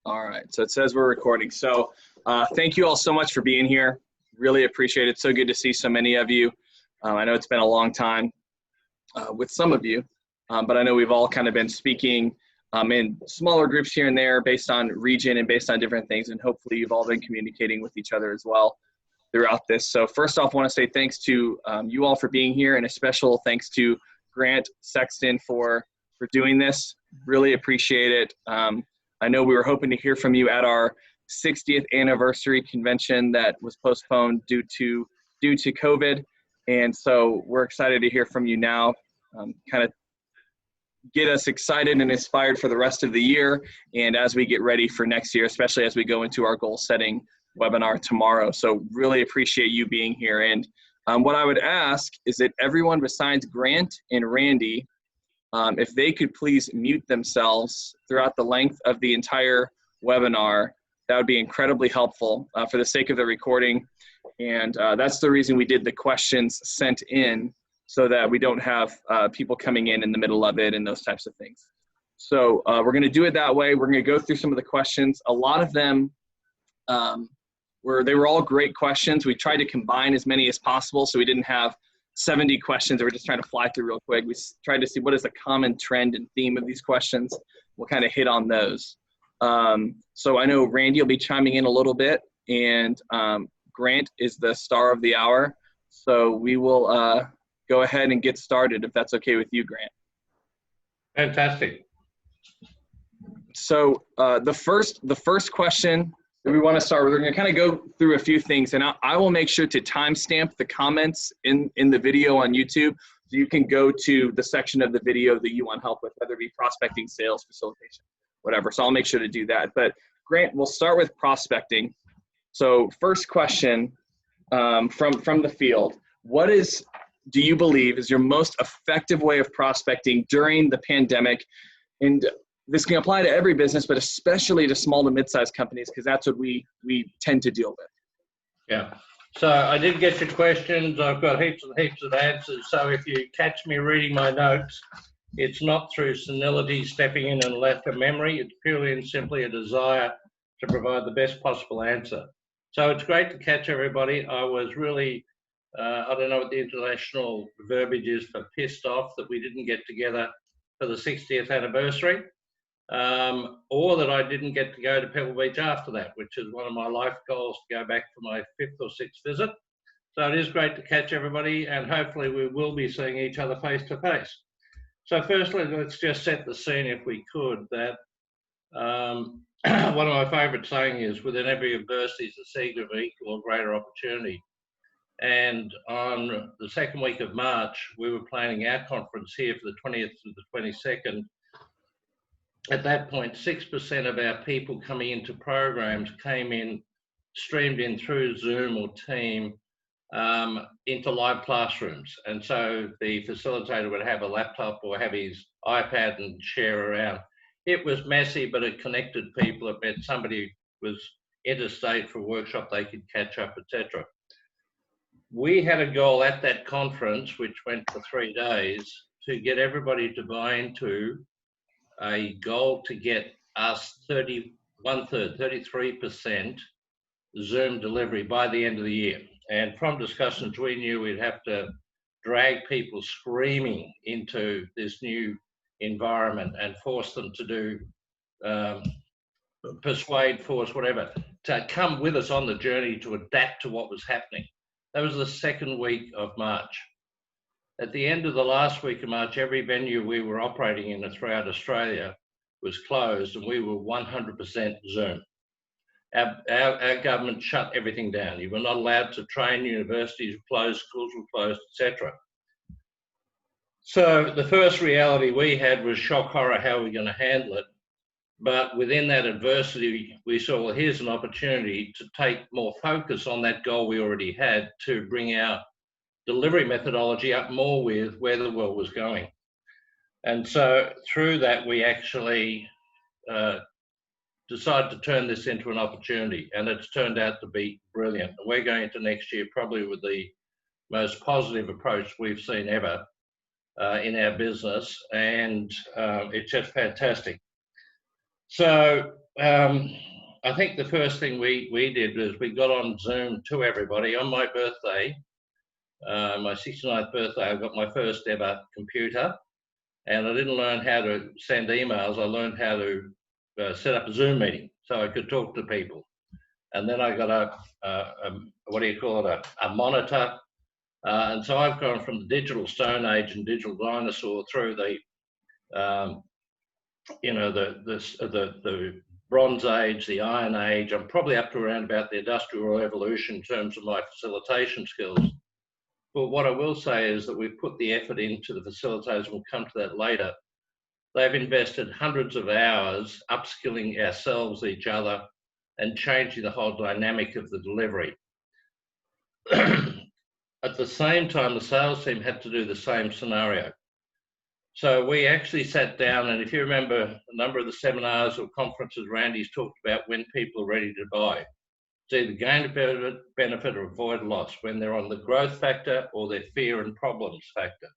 All right, so it says we're recording. So thank you all so much for being here. Really appreciate it. So good to see so many of you. I know it's been a long time with some of you, but I know we've all kind of been speaking in smaller groups here and there based on region and based on different things, and hopefully you've all been communicating with each other as well throughout this. So first off, I want to say thanks to you all for being here, and a special thanks to Grant Sexton for doing this. Really appreciate it. I know we were hoping to hear from you at our 60th anniversary convention that was postponed due to COVID. And so we're excited to hear from you now, kind of get us excited and inspired for the rest of the year. And as we get ready for next year, especially as we go into our goal setting webinar tomorrow. So really appreciate you being here. And what I would ask is that everyone besides Grant and Randy, if they could please mute themselves throughout the length of the entire webinar, that would be incredibly helpful for the sake of the recording. And that's the reason we did the questions sent in, so that we don't have people coming in the middle of it and those types of things. So we're going to do it that way. We're going to go through some of the questions. A lot of them they were all great questions. We tried to combine as many as possible, so we didn't have 70 questions that we're just trying to fly through real quick. We tried to see what is the common trend and theme of these questions. We'll kind of hit on those. So I know Randy will be chiming in a little bit, and Grant is the star of the hour. So we will go ahead and get started if that's okay with you, Grant. Fantastic. So the first question that we want to start with, we're going to kind of go through a few things, and I will make sure to timestamp the comments in the video on YouTube, so you can go to the section of the video that you want help with, whether it be prospecting, sales, facilitation, whatever. So I'll make sure to do that. But Grant, we'll start with prospecting. So first question from the field: what do you believe is your most effective way of prospecting during the pandemic? And this can apply to every business, but especially to small to mid-sized companies, because that's what we tend to deal with. Yeah. So I did get your questions. I've got heaps of answers. So if you catch me reading my notes, it's not through senility, stepping in and lack of memory. It's purely and simply a desire to provide the best possible answer. So it's great to catch everybody. I was really, I don't know what the international verbiage is for pissed off that we didn't get together for the 60th anniversary. Or that I didn't get to go to Pebble Beach after that, which is one of my life goals, to go back for my 5th or 6th visit. So it is great to catch everybody, and hopefully we will be seeing each other face to face. So firstly, let's just set the scene, if we could, that one of my favourite saying is, within every adversity is a seed of equal or greater opportunity. And on the second week of March, we were planning our conference here for the 20th to the 22nd. At that point, 6% of our people coming into programs streamed in through Zoom or Team into live classrooms. And so the facilitator would have a laptop or have his iPad and share around. It was messy, but it connected people. It meant somebody was interstate for a workshop, they could catch up, etc. We had a goal at that conference, which went for 3 days, to get everybody to buy into a goal to get us 33% Zoom delivery by the end of the year. And from discussions, we knew we'd have to drag people screaming into this new environment and force them to do, persuade, force, whatever, to come with us on the journey to adapt to what was happening. That was the second week of March. At the end of the last week of March, every venue we were operating in throughout Australia was closed, and we were 100% Zoom. Our government shut everything down. You were not allowed to train, universities were closed, schools were closed, etc. So the first reality we had was shock horror, how are we going to handle it? But within that adversity, we saw, well, here's an opportunity to take more focus on that goal we already had, to bring our delivery methodology up more with where the world was going. And so through that, we actually decided to turn this into an opportunity, and it's turned out to be brilliant. We're going into next year probably with the most positive approach we've seen ever in our business, and it's just fantastic. So I think the first thing we did was we got on Zoom to everybody on my birthday, my 69th birthday. I got my first ever computer, and I didn't learn how to send emails. I learned how to set up a Zoom meeting so I could talk to people. And then I got a what do you call it, a monitor. And so I've gone from the digital Stone Age and digital dinosaur through the, you know, the Bronze Age, the Iron Age. I'm probably up to around about the Industrial Revolution in terms of my facilitation skills. But what I will say is that we've put the effort into the facilitators, and we'll come to that later. They've invested hundreds of hours upskilling ourselves, each other, and changing the whole dynamic of the delivery. At the same time, the sales team had to do the same scenario. So we actually sat down, and if you remember a number of the seminars or conferences Randy's talked about when people are ready to buy, it's either gain a benefit or avoid loss, when they're on the growth factor or their fear and problems factor.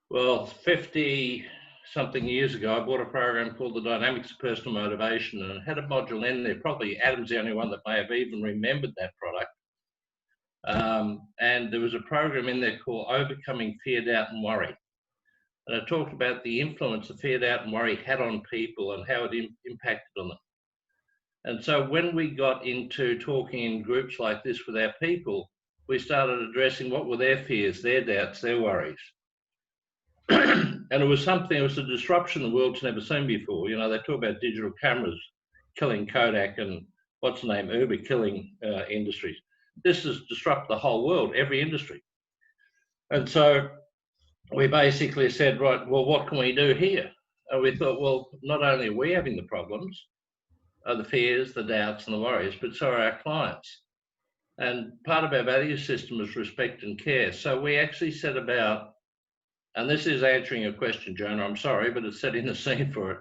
Well, 50-something years ago, I bought a program called The Dynamics of Personal Motivation, and it had a module in there. Probably Adam's the only one that may have even remembered that product. And there was a program in there called Overcoming Fear, Doubt and Worry. And I talked about the influence that fear, doubt and worry had on people and how it impacted on them. And so when we got into talking in groups like this with our people, we started addressing what were their fears, their doubts, their worries. And it was a disruption the world's never seen before. You know, they talk about digital cameras killing Kodak and what's the name, Uber killing industries. This has disrupted the whole world, every industry. And so we basically said, right, well, what can we do here? And we thought, well, not only are we having the problems, the fears, the doubts and the worries, but so are our clients. And part of our value system is respect and care. So we actually set about, and this is answering your question, Jonah, I'm sorry, but it's setting the scene for it.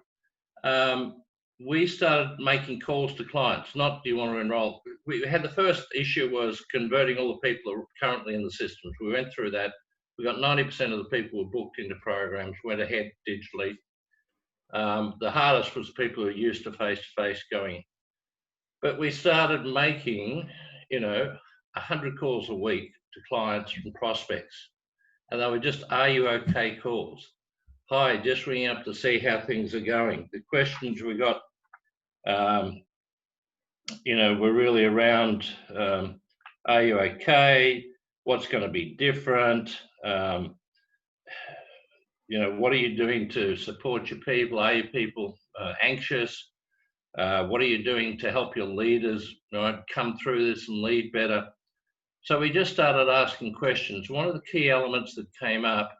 We started making calls to clients, not do you want to enroll? We had the first issue was converting all the people who are currently in the systems. We went through that. We got 90% of the people who booked into programs, went ahead digitally. The hardest was the people who are used to face-to-face going. But we started making, you know, 100 calls a week to clients and prospects. And they were just, are you okay calls? Hi, just ringing up to see how things are going. The questions we got, you know, were really around, are you okay? What's going to be different? You know, what are you doing to support your people? Are your people anxious? What are you doing to help your leaders, you know, come through this and lead better? So we just started asking questions. One of the key elements that came up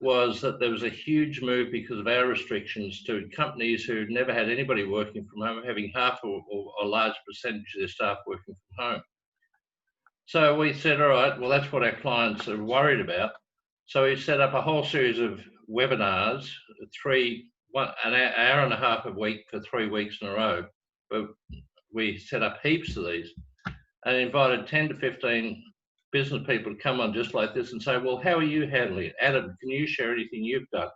was that there was a huge move because of our restrictions to companies who never had anybody working from home, having half or a large percentage of their staff working from home. So we said, all right, well, that's what our clients are worried about. So we set up a whole series of webinars, an hour and a half a week for 3 weeks in a row. But we set up heaps of these and invited 10 to 15 business people to come on just like this and say, well, how are you handling it? Adam, can you share anything you've done?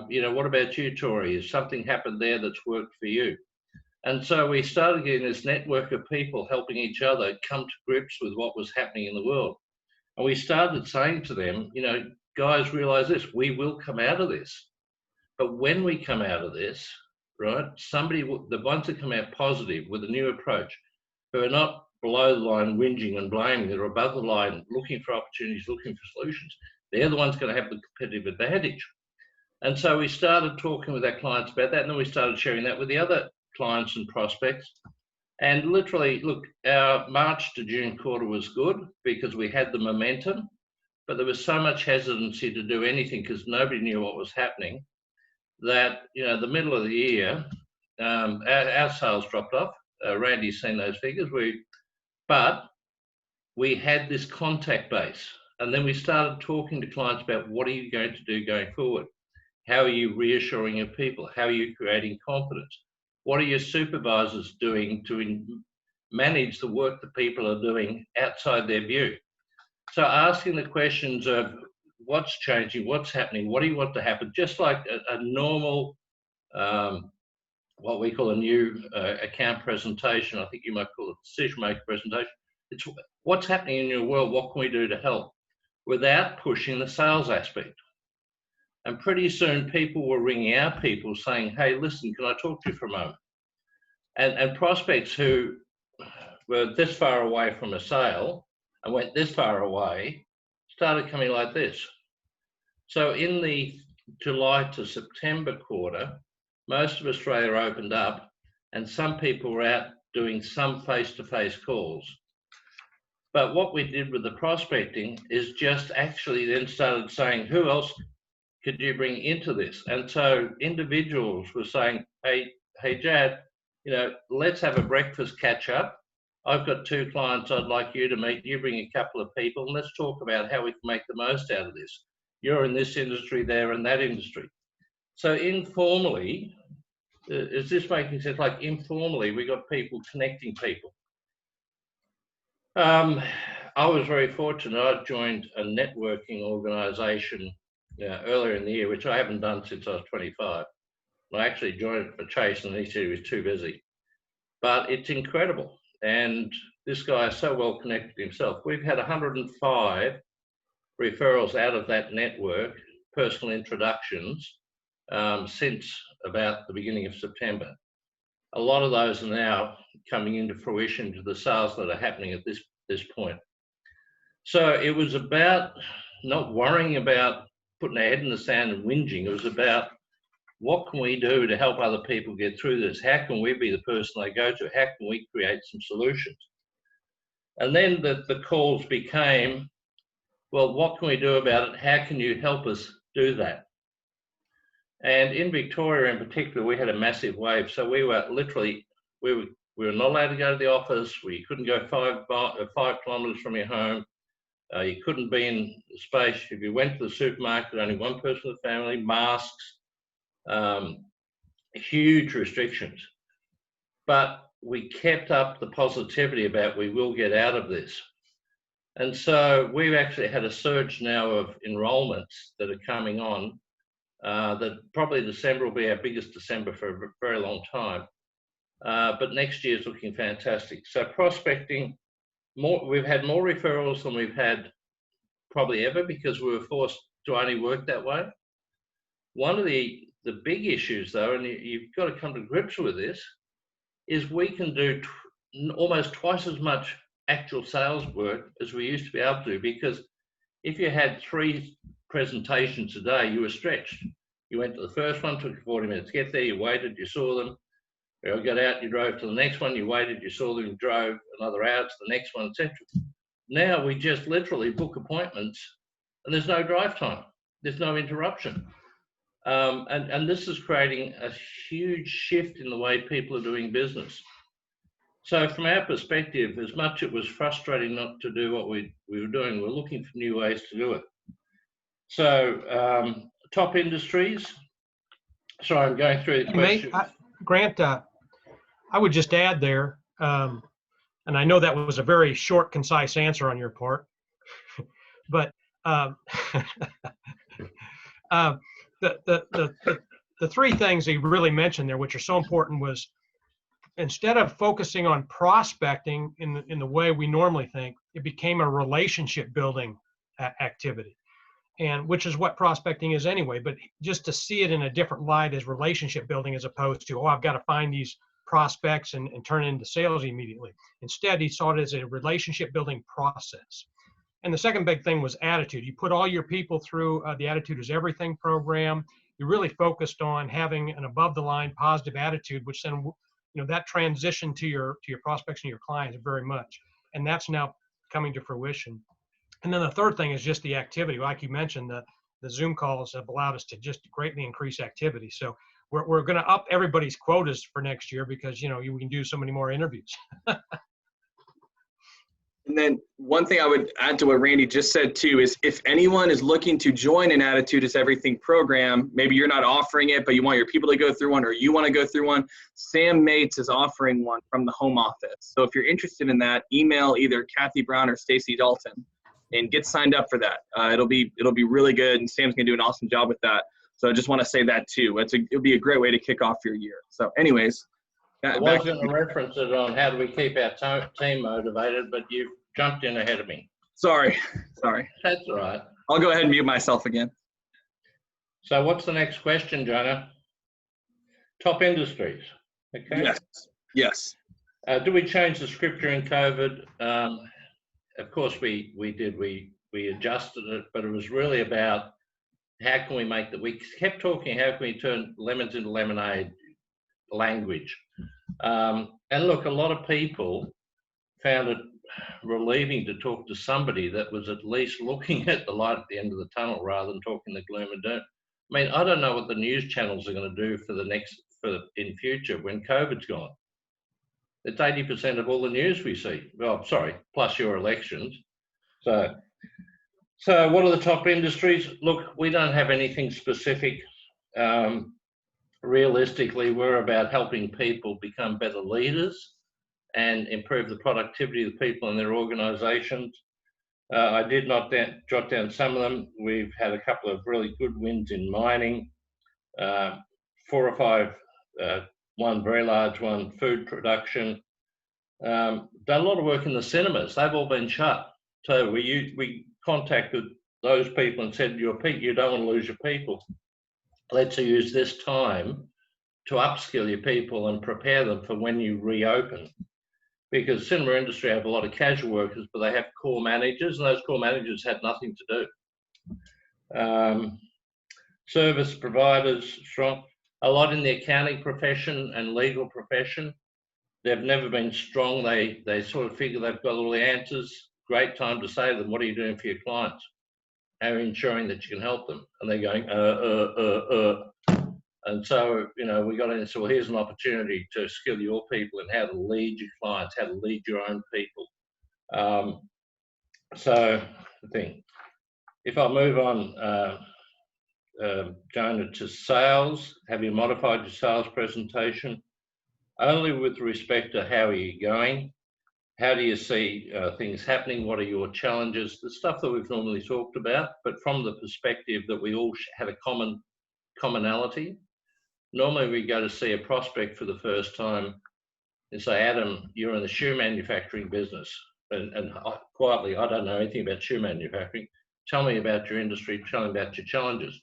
You know, what about you, Tori? Has something happened there that's worked for you? And so we started getting this network of people helping each other come to grips with what was happening in the world. And we started saying to them, you know, guys, realize this, we will come out of this. But when we come out of this, right, the ones that come out positive with a new approach, who are not below the line whinging and blaming, that are above the line looking for opportunities, looking for solutions, they're the ones going to have the competitive advantage. And so we started talking with our clients about that, and then we started sharing that with the other clients and prospects. And literally, look, our March to June quarter was good because we had the momentum, but there was so much hesitancy to do anything because nobody knew what was happening that, you know, the middle of the year, our sales dropped off. Randy's seen those figures. But we had this contact base, and then we started talking to clients about what are you going to do going forward? How are you reassuring your people? How are you creating confidence? What are your supervisors doing to manage the work that people are doing outside their view? So asking the questions of what's changing, what's happening, what do you want to happen, just like a normal what we call a new account presentation. I think you might call it decision maker presentation. It's what's happening in your world, what can we do to help, without pushing the sales aspect. And pretty soon people were ringing our people saying, hey, listen, can I talk to you for a moment? And prospects who were this far away from a sale and went this far away started coming like this. So in the July to September quarter, most of Australia opened up and some people were out doing some face-to-face calls. But what we did with the prospecting is just actually then started saying, who else could you bring into this? And so individuals were saying, hey, Jad, you know, let's have a breakfast catch up. I've got 2 clients I'd like you to meet. You bring a couple of people and let's talk about how we can make the most out of this. You're in this industry, they're in that industry. So informally, is this making sense? Like informally, we got people connecting people. I was very fortunate. I joined a networking organization earlier in the year, which I haven't done since I was 25. I actually joined it for Chase and he said he was too busy. But it's incredible. And this guy is so well connected himself. We've had 105 referrals out of that network, personal introductions, since about the beginning of September. A lot of those are now coming into fruition to the sales that are happening at this point. So it was about not worrying about putting our head in the sand and whinging. It was about what can we do to help other people get through this? How can we be the person they go to? How can we create some solutions? And then the calls became, well, what can we do about it? How can you help us do that? And in Victoria in particular, we had a massive wave. So we were literally, we were not allowed to go to the office. We couldn't go 5 kilometres from your home. You couldn't be in space. If you went to the supermarket, only one person in the family, masks, huge restrictions. But we kept up the positivity about we will get out of this. And so we've actually had a surge now of enrollments that are coming on. That probably December will be our biggest December for a very long time. But next year is looking fantastic. So prospecting, we've had more referrals than we've had probably ever because we were forced to only work that way. One of the big issues though, and you've got to come to grips with this, is we can do almost twice as much actual sales work as we used to be able to, because if you had 3 presentations a day, you were stretched. You went to the first one, took you 40 minutes to get there, you waited, you saw them, you got out, you drove to the next one, you waited, you saw them, you drove another hour to the next one, etc. Now we just literally book appointments and there's no drive time, there's no interruption. And this is creating a huge shift in the way people are doing business. So from our perspective, as much it was frustrating not to do what we were doing, we're looking for new ways to do it. So top industries. Sorry, I'm going through the questions. Grant, I would just add there, and I know that was a very short, concise answer on your part, but the 3 things he really mentioned there, which are so important, was instead of focusing on prospecting in the way we normally think, it became a relationship building activity. And which is what prospecting is anyway, but just to see it in a different light as relationship building as opposed to, oh, I've got to find these prospects and turn it into sales immediately. Instead, he saw it as a relationship building process. And the second big thing was attitude. You put all your people through the Attitude is Everything program. You really focused on having an above the line positive attitude, which then, you know, that transition to your prospects and your clients very much. And that's now coming to fruition. And then the third thing is just the activity. Like you mentioned, the Zoom calls have allowed us to just greatly increase activity. So we're going to up everybody's quotas for next year because, you know, we can do so many more interviews. And then one thing I would add to what Randy just said too is if anyone is looking to join an Attitude is Everything program, maybe you're not offering it, but you want your people to go through one or you want to go through one, Sam Mates is offering one from the home office. So if you're interested in that, email either Kathy Brown or Stacy Dalton and get signed up for that. It'll be really good, and Sam's gonna do an awesome job with that. So I just want to say that too. It'll be a great way to kick off your year. So anyways. I was going to reference it on how do we keep our team motivated, but you've jumped in ahead of me. Sorry. That's all right. I'll go ahead and mute myself again. So what's the next question, Jonah? Top industries. Okay. Yes. Do we change the script during COVID? Of course we did. We adjusted it, but it was really about how can we make that. We kept talking, how can we turn lemons into lemonade language. And look, a lot of people found it relieving to talk to somebody that was at least looking at the light at the end of the tunnel rather than talking the gloom and doom. I mean, I don't know what the news channels are going to do in future when COVID's gone. It's 80% of all the news we see. Well, sorry, plus your elections. So what are the top industries? Look, we don't have anything specific. Realistically, we're about helping people become better leaders and improve the productivity of the people in their organisations. I did not jot down some of them. We've had a couple of really good wins in mining, 4 or 5, one very large one, food production. Done a lot of work in the cinemas. They've all been shut. So we contacted those people and said, you don't want to lose your people. Let's use this time to upskill your people and prepare them for when you reopen. Because cinema industry have a lot of casual workers, but they have core managers, and those core managers had nothing to do. Service providers, strong. A lot in the accounting profession and legal profession. They've never been strong. They sort of figure they've got all the answers. Great time to say to them, what are you doing for your clients? How are you ensuring that you can help them? And they're going, And so, we got in and said, well, here's an opportunity to skill your people in how to lead your clients, how to lead your own people. So the thing, if I move on, Jonah, to sales, have you modified your sales presentation? Only with respect to how are you going? How do you see things happening? What are your challenges? The stuff that we've normally talked about, but from the perspective that we all have a commonality. Normally we go to see a prospect for the first time and say, Adam, you're in the shoe manufacturing business. And quietly, I don't know anything about shoe manufacturing. Tell me about your industry, tell me about your challenges.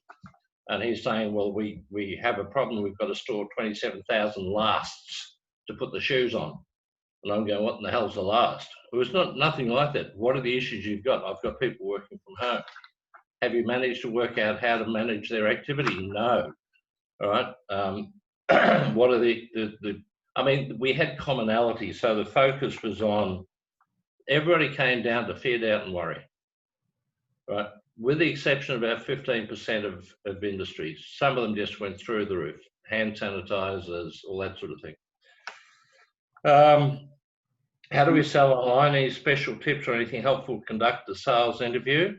And he's saying, well, we have a problem. We've got to store 27,000 lasts to put the shoes on. And I'm going, what in the hell's the last? It was nothing like that. What are the issues you've got? I've got people working from home. Have you managed to work out how to manage their activity? No. All right. What are I mean, we had commonality. So the focus was on, everybody came down to fear, doubt, and worry. Right. With the exception of about 15% of industries. Some of them just went through the roof. Hand sanitizers, all that sort of thing. How do we sell online? Any special tips or anything helpful to conduct a sales interview?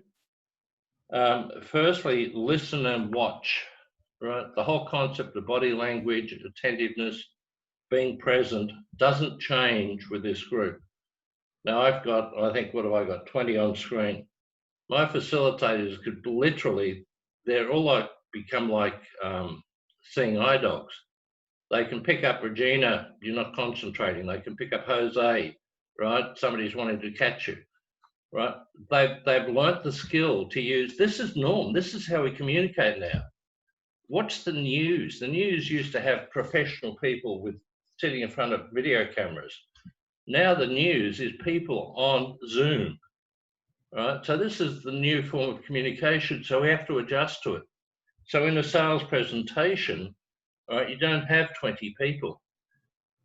Firstly, listen and watch, right? The whole concept of body language, attentiveness, being present doesn't change with this group. Now I've got, I think, what have I got? 20 on screen. My facilitators could literally, they're all become like seeing eye dogs. They can pick up Regina, you're not concentrating. They can pick up Jose, right? Somebody's wanting to catch you, right? They've learnt the skill to use, this is norm, this is how we communicate now. What's the news? The news used to have professional people sitting in front of video cameras. Now the news is people on Zoom, right? So this is the new form of communication, so we have to adjust to it. So in a sales presentation, right, you don't have 20 people.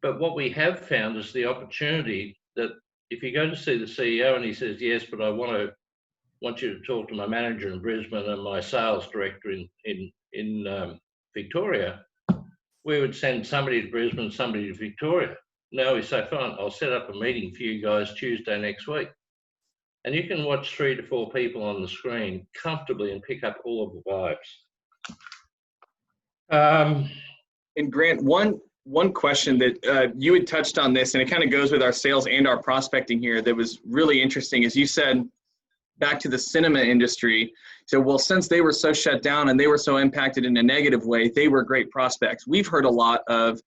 But what we have found is the opportunity that if you go to see the CEO and he says, yes, but I want you to talk to my manager in Brisbane and my sales director in Victoria, we would send somebody to Brisbane, somebody to Victoria. Now we say, fine, I'll set up a meeting for you guys Tuesday next week. And you can watch 3 to 4 people on the screen comfortably and pick up all of the vibes. And Grant, one question that you had touched on this, and it kind of goes with our sales and our prospecting here, that was really interesting, is you said back to the cinema industry. So, well, since they were so shut down and they were so impacted in a negative way, they were great prospects. We've heard a lot of,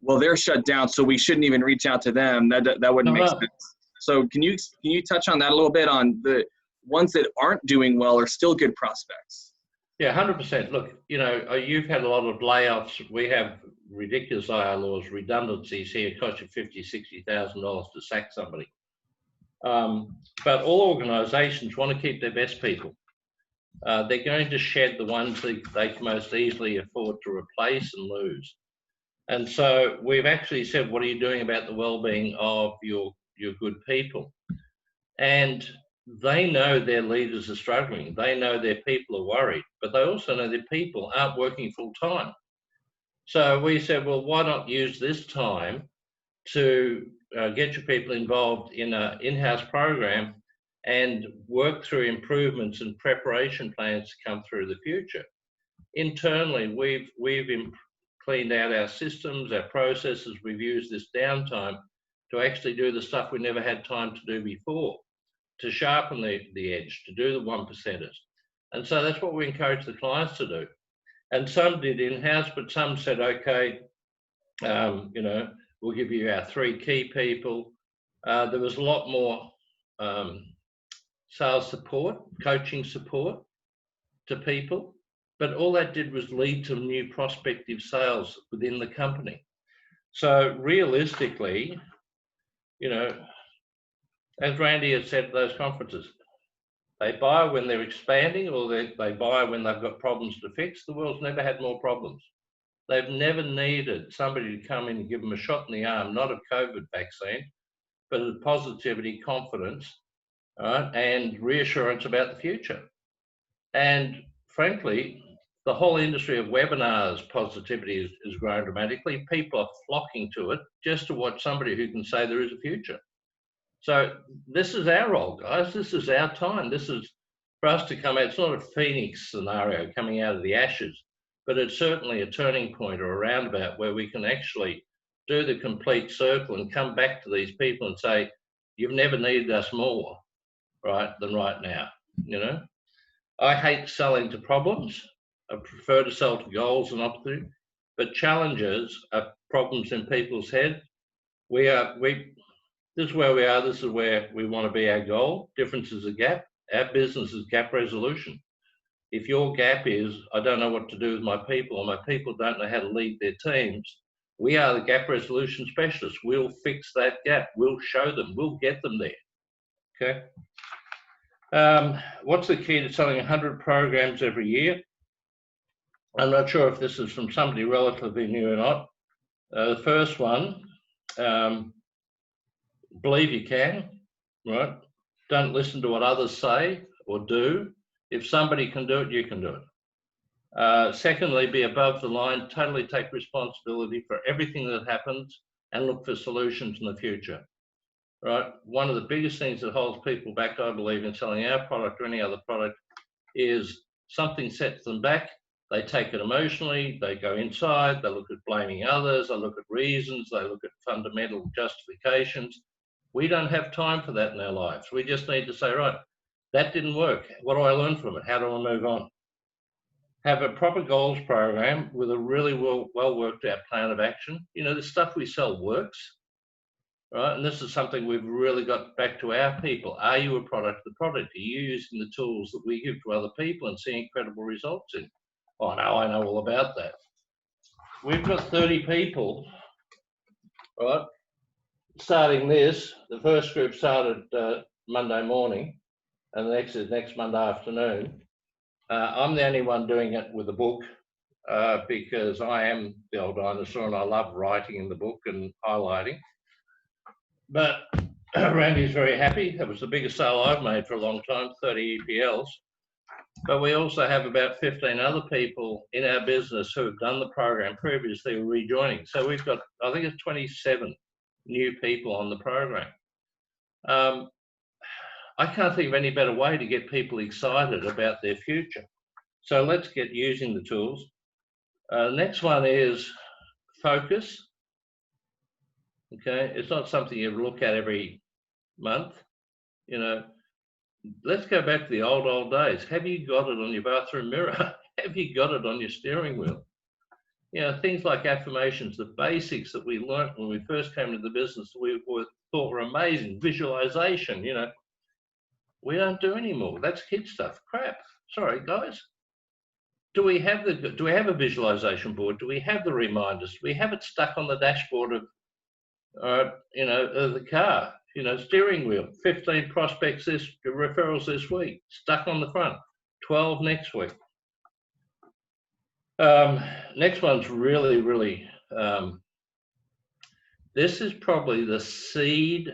well, they're shut down, so we shouldn't even reach out to them. That wouldn't make sense. So can you touch on that a little bit, on the ones that aren't doing well are still good prospects? Yeah, 100%. Look, you know, you've had a lot of layoffs. We have ridiculous IR laws, redundancies here. It costs you $50,000, $60,000 to sack somebody. But all organisations want to keep their best people. They're going to shed the ones that they can most easily afford to replace and lose. And so we've actually said, what are you doing about the well-being of your good people? And they know their leaders are struggling. They know their people are worried, but they also know their people aren't working full time. So we said, well, why not use this time to get your people involved in an in-house program and work through improvements and preparation plans to come through the future. Internally, we've cleaned out our systems, our processes. We've used this downtime to actually do the stuff we never had time to do before, to sharpen the edge, to do the 1%ers. And so that's what we encourage the clients to do. And some did in-house, but some said, okay, you know, we'll give you our 3 key people. There was a lot more sales support, coaching support to people, but all that did was lead to new prospective sales within the company. So realistically, you know, as Randy has said at those conferences, they buy when they're expanding, or they buy when they've got problems to fix. The world's never had more problems. They've never needed somebody to come in and give them a shot in the arm, not a COVID vaccine, but a positivity, confidence, and reassurance about the future. And frankly, the whole industry of webinars positivity has grown dramatically. People are flocking to it just to watch somebody who can say there is a future. So this is our role, guys. This is our time. This is for us to come out. It's not a phoenix scenario coming out of the ashes, but it's certainly a turning point or a roundabout where we can actually do the complete circle and come back to these people and say, you've never needed us more, right, than right now, you know? I hate selling to problems. I prefer to sell to goals and opportunity, but challenges are problems in people's head. This is where we are. This is where we want to be. Our goal. Difference is a gap. Our business is gap resolution. If your gap is, I don't know what to do with my people, or my people don't know how to lead their teams, we are the gap resolution specialists. We'll fix that gap. We'll show them. We'll get them there. Okay. What's the key to selling 100 programs every year? I'm not sure if this is from somebody relatively new or not. The first one, believe you can, right? Don't listen to what others say or do. If somebody can do it, you can do it. Secondly, be above the line, totally take responsibility for everything that happens and look for solutions in the future, right? One of the biggest things that holds people back, I believe, in selling our product or any other product is something sets them back. They take it emotionally, they go inside, they look at blaming others, they look at reasons, they look at fundamental justifications. We don't have time for that in our lives. We just need to say, right, that didn't work. What do I learn from it? How do I move on? Have a proper goals program with a really well worked out plan of action. You know, the stuff we sell works, right? And this is something we've really got back to our people. Are you a product of the product? Are you using the tools that we give to other people and seeing incredible results in? Oh, no, I know all about that. We've got 30 people, right? Starting this, the first group started Monday morning, and the next is next Monday afternoon. I'm the only one doing it with a book because I am the old dinosaur and I love writing in the book and highlighting. But Randy's very happy. That was the biggest sale I've made for a long time, 30 EPLs. But we also have about 15 other people in our business who have done the program previously rejoining. So we've got, I think it's 27 new people on the program. I can't think of any better way to get people excited about their future. So let's get using the tools. Next one is focus. Okay, it's not something you look at every month. You know, let's go back to the old days. Have you got it on your bathroom mirror? Have you got it on your steering wheel? You know, things like affirmations, the basics that we learned when we first came into the business, thought were amazing. Visualization, you know, we don't do anymore. That's kid stuff. Crap. Sorry, guys. Do we have a visualization board? Do we have the reminders? Do we have it stuck on the dashboard of, the car? You know, steering wheel. 15 prospects referrals this week, stuck on the front. 12 next week. Next one's really, this is probably the seed,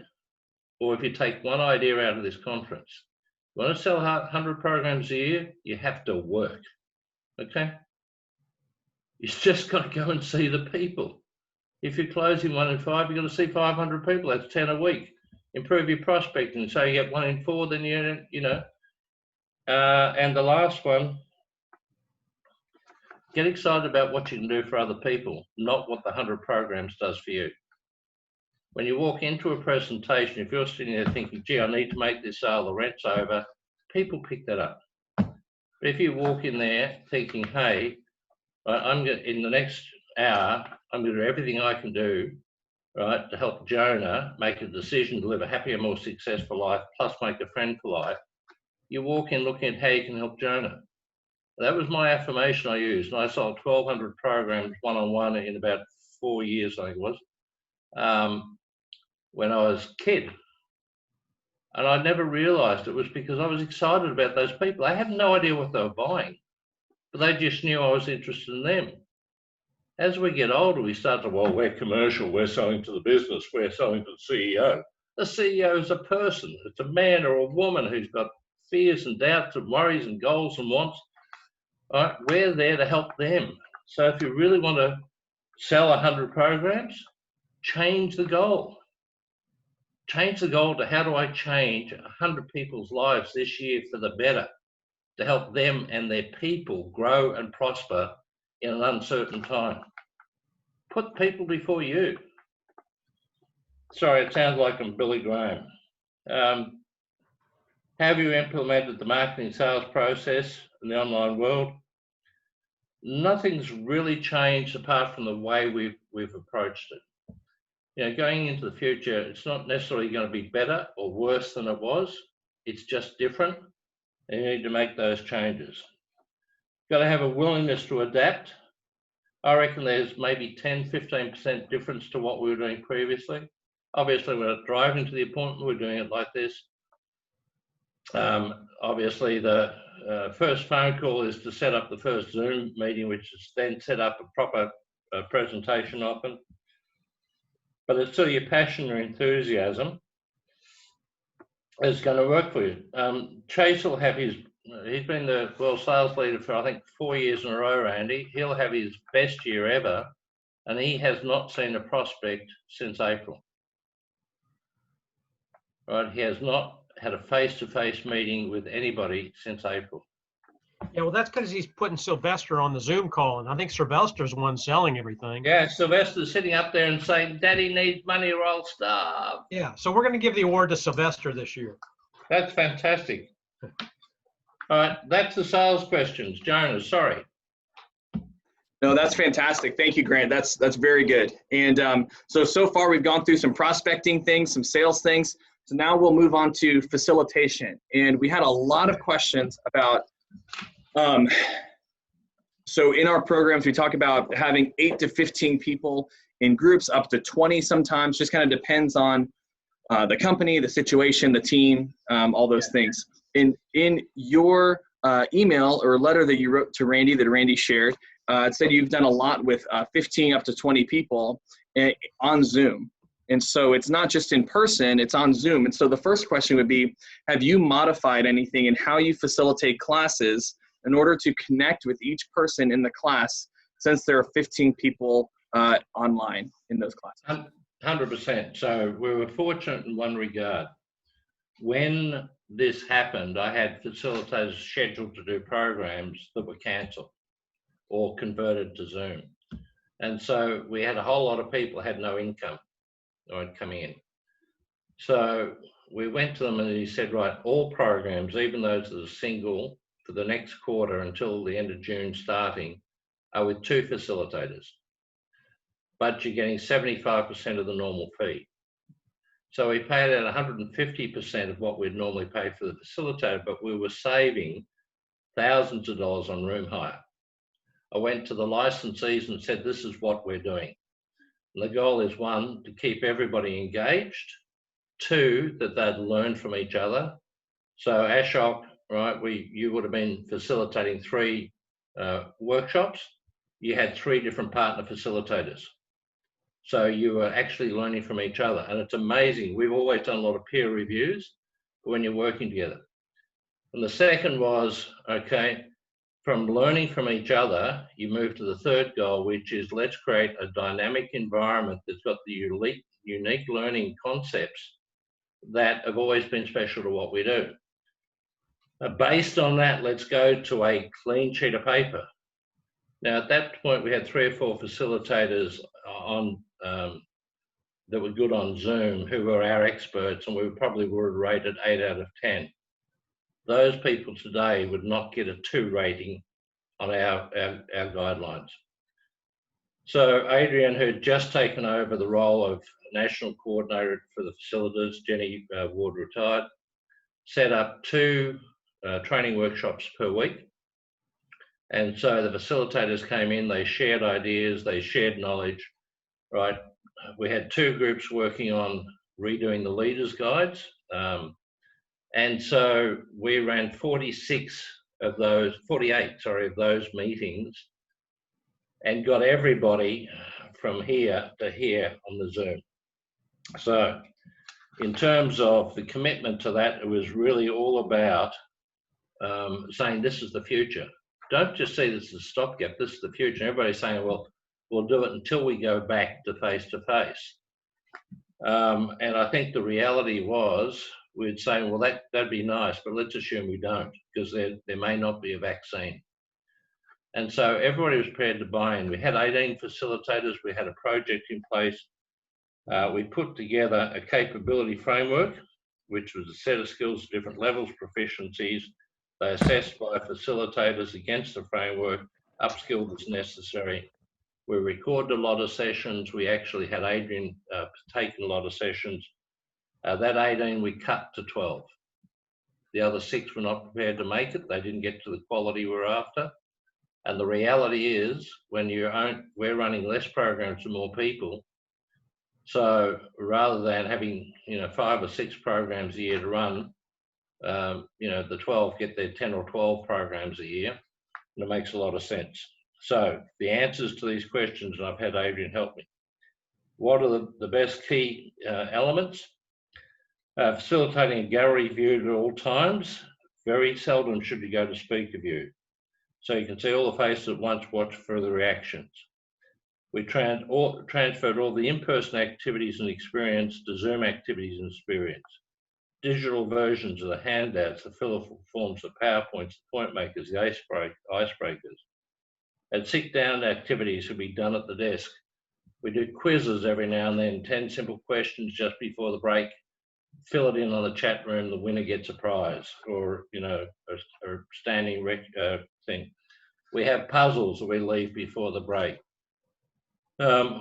or if you take one idea out of this conference, you want to sell 100 programs a year, you have to work, okay? You just got to go and see the people. If you're closing 1 in 5, you've got to see 500 people, that's 10 a week. Improve your prospecting, so you get 1 in 4, then you know. And the last one, get excited about what you can do for other people, not what the 100 programs does for you. When you walk into a presentation, if you're sitting there thinking, gee, I need to make this sale, the rent's over, people pick that up. But if you walk in there thinking, hey, in the next hour, I'm going to do everything I can do, right, to help Jonah make a decision to live a happier, more successful life, plus make a friend for life, you walk in looking at how you can help Jonah. That was my affirmation I used, and I sold 1,200 programs one-on-one in about 4 years, I think it was, when I was a kid. And I never realized it was because I was excited about those people. I had no idea what they were buying, but they just knew I was interested in them. As we get older, we start to, well, we're commercial, we're selling to the business, we're selling to the CEO. The CEO is a person. It's a man or a woman who's got fears and doubts and worries and goals and wants. All right, we're there to help them. So if you really want to sell 100 programs, change the goal. Change the goal to how do I change 100 people's lives this year for the better, to help them and their people grow and prosper in an uncertain time. Put people before you. Sorry, it sounds like I'm Billy Graham. Have you implemented the marketing sales process in the online world? Nothing's really changed apart from the way we've approached it. You know, going into the future, it's not necessarily going to be better or worse than it was. It's just different, and you need to make those changes. You've got to have a willingness to adapt. I reckon there's maybe 10-15% difference to what we were doing previously. Obviously, we're not driving to the appointment, we're doing it like this. Obviously, the first phone call is to set up the first Zoom meeting, which is then set up a proper presentation often. But it's still your passion or enthusiasm is going to work for you. Chase will have he's been the world sales leader for, I think, 4 years in a row, Randy. He'll have his best year ever, and he has not seen a prospect since April. Right? He has not had a face-to-face meeting with anybody since April. Yeah, well, that's because he's putting Sylvester on the Zoom call, and I think Sylvester's the one selling everything. Yeah, Sylvester's sitting up there and saying, Daddy needs money or I'll starve. Yeah, so we're going to give the award to Sylvester this year. That's fantastic. All right, that's the sales questions. Jonah, sorry. No, that's fantastic. Thank you, Grant. That's very good. And so far we've gone through some prospecting things, some sales things. So now we'll move on to facilitation. And we had a lot of questions about, so in our programs, we talk about having 8 to 15 people in groups, up to 20 sometimes, just kind of depends on the company, the situation, the team, all those things. In your email or letter that you wrote to Randy, that Randy shared, it said you've done a lot with 15 up to 20 people on Zoom. And so it's not just in person, it's on Zoom. And so the first question would be, have you modified anything in how you facilitate classes in order to connect with each person in the class, since there are 15 people online in those classes? 100%. So we were fortunate in one regard. When this happened, I had facilitators scheduled to do programs that were cancelled or converted to Zoom. And so we had a whole lot of people had no income coming in. So we went to them and he said, right, all programs, even those that are single, for the next quarter until the end of June starting, are with 2 facilitators. But you're getting 75% of the normal fee. So we paid out 150% of what we'd normally pay for the facilitator, but we were saving thousands of dollars on room hire. I went to the licensees and said, this is what we're doing. And the goal is, 1, to keep everybody engaged, 2, that they'd learn from each other. So Ashok, right, you would have been facilitating 3 workshops. You had 3 different partner facilitators. So you were actually learning from each other. And it's amazing. We've always done a lot of peer reviews when you're working together. And the second was, okay, from learning from each other, you move to the third goal, which is let's create a dynamic environment that's got the unique learning concepts that have always been special to what we do. Based on that, let's go to a clean sheet of paper. Now, at that point, we had 3 or 4 facilitators on that were good on Zoom, who were our experts, and we probably were rated 8 out of 10. Those people today would not get a 2 rating on our guidelines. So Adrian, who had just taken over the role of national coordinator for the facilities, Jenny Ward retired, set up 2 training workshops per week. And so the facilitators came in, they shared ideas, they shared knowledge, right? We had 2 groups working on redoing the leaders' guides. And so we ran 48 of those meetings and got everybody from here to here on the Zoom. So in terms of the commitment to that, it was really all about saying this is the future. Don't just see this as a stopgap, this is the future. Everybody's saying, well, we'll do it until we go back to face-to-face. And I think the reality was, we'd say, well, that'd be nice, but let's assume we don't, because there may not be a vaccine. And so everybody was prepared to buy in. We had 18 facilitators, we had a project in place. We put together a capability framework, which was a set of skills at different levels, proficiencies. They assessed by facilitators against the framework, upskilled as necessary. We recorded a lot of sessions. We actually had Adrian taking a lot of sessions. That 18 we cut to 12. The other 6 were not prepared to make it. They didn't get to the quality we're after. And the reality is, when we're running less programs to more people. So rather than having 5 or 6 programs a year to run, the 12 get their 10 or 12 programs a year, and it makes a lot of sense. So the answers to these questions, and I've had Adrian help me. What are the best key elements? Facilitating a gallery view at all times. Very seldom should you go to speaker view. So you can see all the faces at once, watch for the reactions. We transferred all the in-person activities and experience to Zoom activities and experience. Digital versions of the handouts, the fillable forms, the PowerPoints, the point makers, the icebreakers. And sit-down activities will be done at the desk. We do quizzes every now and then, 10 simple questions just before the break. Fill it in on the chat room, the winner gets a prize, or a standing thing. We have puzzles that we leave before the break.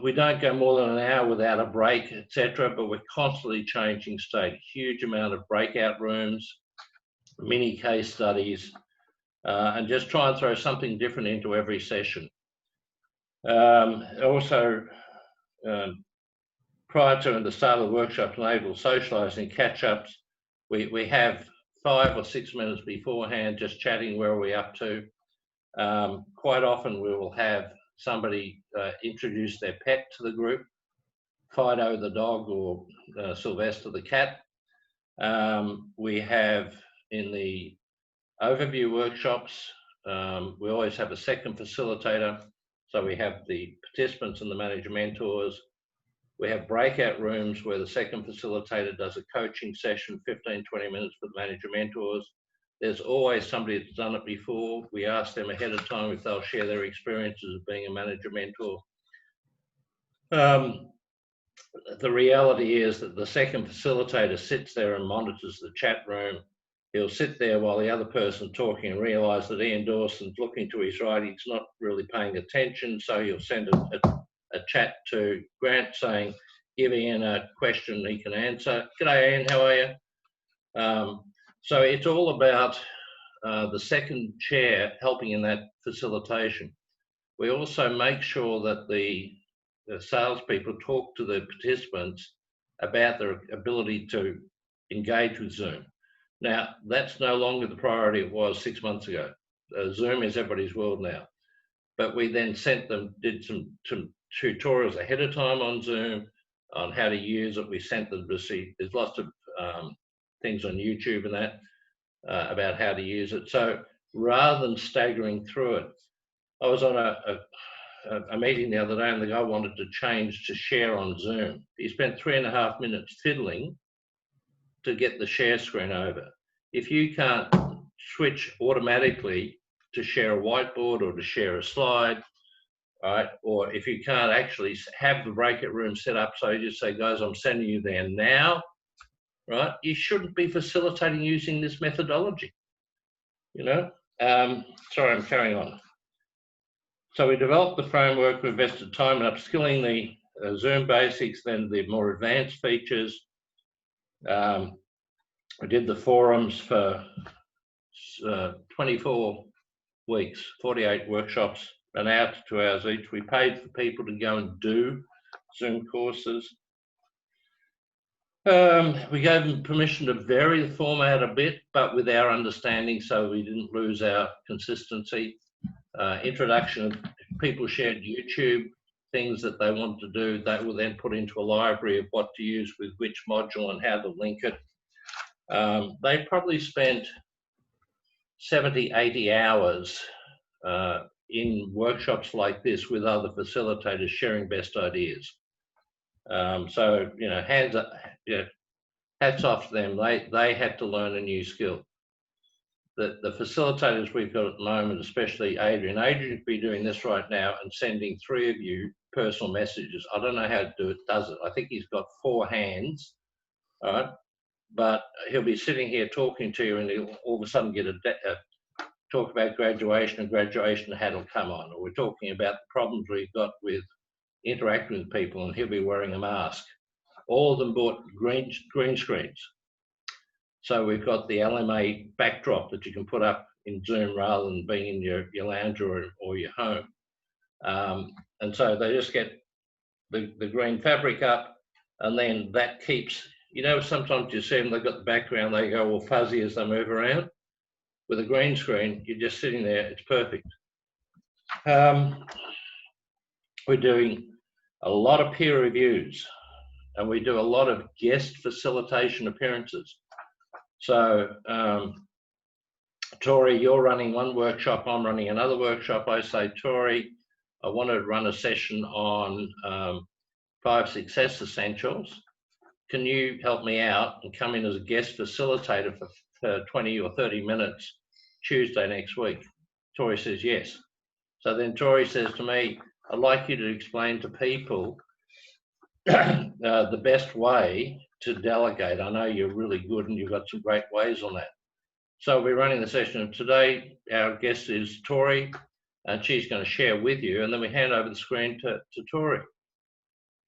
We don't go more than an hour without a break, etc., but we're constantly changing state. Huge amount of breakout rooms, mini case studies, and just try and throw something different into every session. Also, prior to and the start of the workshop, enable socialising, catch-ups. We have 5 or 6 minutes beforehand, just chatting where are we up to. Quite often we will have somebody introduce their pet to the group, Fido the dog or Sylvester the cat. We have in the overview workshops, we always have a second facilitator. So we have the participants and the manager mentors. We have breakout rooms where the second facilitator does a coaching session, 15, 20 minutes for the manager mentors. There's always somebody that's done it before. We ask them ahead of time if they'll share their experiences of being a manager mentor. the reality is that the second facilitator sits there and monitors the chat room. He'll sit there while the other person's talking and realise that Ian Dawson's looking to his right. He's not really paying attention, so he'll send a chat to Grant saying, give Ian a question he can answer. G'day, Ian, how are you? So it's all about the second chair helping in that facilitation. We also make sure that the salespeople talk to the participants about their ability to engage with Zoom. Now, that's no longer the priority it was 6 months ago. Zoom is everybody's world now. But we then did some tutorials ahead of time on Zoom on how to use it. We sent them to see, there's lots of things on YouTube and that about how to use it. So rather than staggering through it, I was on a meeting the other day and the guy wanted to change to share on Zoom. He spent 3.5 minutes fiddling to get the share screen over. If you can't switch automatically to share a whiteboard or to share a slide, right? Or if you can't actually have the breakout room set up, so you just say, guys, I'm sending you there now, right? You shouldn't be facilitating using this methodology, you know? Sorry, I'm carrying on. So we developed the framework, we invested time in upskilling the Zoom basics, then the more advanced features. We did the forums for 24 weeks, 48 workshops, an hour to 2 hours each. We paid for people to go and do Zoom courses. We gave them permission to vary the format a bit, but with our understanding so we didn't lose our consistency. Introduction of people shared YouTube things that they wanted to do. They were then put into a library of what to use with which module and how to link it. They probably spent 70, 80 hours in workshops like this with other facilitators sharing best ideas. So, you know, hands up, yeah, hats off to them. They had to learn a new skill. The facilitators we've got at the moment, especially Adrian could be doing this right now and sending 3 of you personal messages. I don't know how to does it. I think he's got 4 hands, all right? But he'll be sitting here talking to you and he'll all of a sudden get talk about graduation, and graduation hat will come on. Or we're talking about the problems we've got with interacting with people and he'll be wearing a mask. All of them bought green screens. So we've got the LMI backdrop that you can put up in Zoom rather than being in your lounge or your home. And so they just get the green fabric up and then that keeps, you know, sometimes you see them, they've got the background, they go all fuzzy as they move around. With a green screen, you're just sitting there, it's perfect. We're doing a lot of peer reviews and we do a lot of guest facilitation appearances. So, Tori, you're running one workshop, I'm running another workshop. I say, Tori, I want to run a session on 5 success essentials. Can you help me out and come in as a guest facilitator for 20 or 30 minutes Tuesday next week? Tori says yes. So then Tori says to me, I'd like you to explain to people the best way to delegate. I know you're really good and you've got some great ways on that. So we're running the session today. Our guest is Tori and she's going to share with you, and then we hand over the screen to Tori.